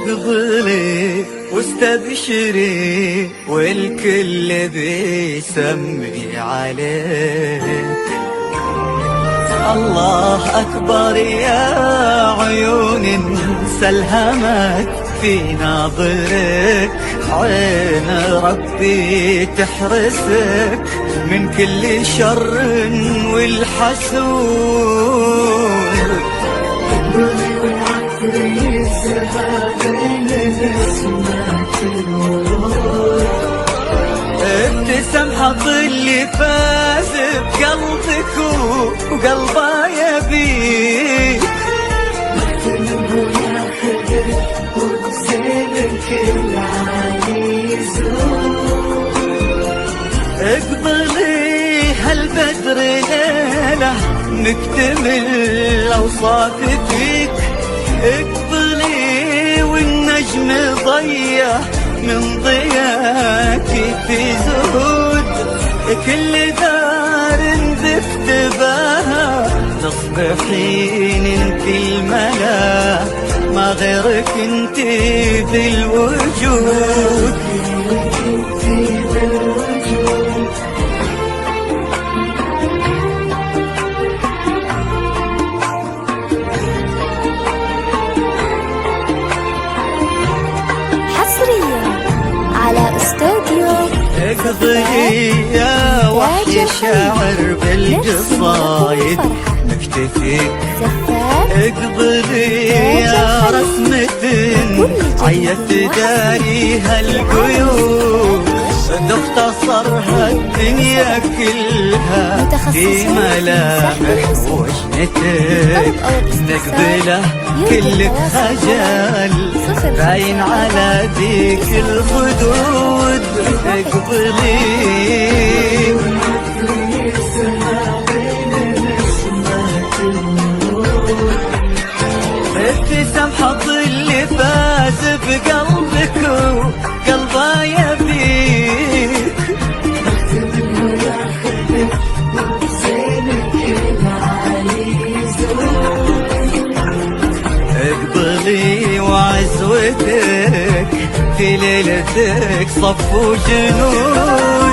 اقبلي واستبشري والكل بيسمي عليك. الله أكبر يا عيون سلهمت في ناظرك، عين ربي تحرسك من كل شر والحسود. ابتسم حط اللي فاز بقلبك وقلبه يبيك. اقبلي هالبدر ليلة نكتمل أوصاف فيك. اقبلي والنجم ضيّة من ضياك في زهود. كل دار زفت بها تصبحين انت الملا، ما غيرك انت بالوجود. على استوديو اقبلي يا وحي شاعر بالقصايد نكتفيك. اقبلي يا رسمة عيت داريها القيود، تختصرها الدنيا كلها في ملامح وجنتك. نقبله كلك خجل باين على ذيك الخدود. اقبلي ابتسم حط اللي فاز بقلبك وقلبه يبيك. اقبلي وعزوتك في ليلتك صفوا جنود.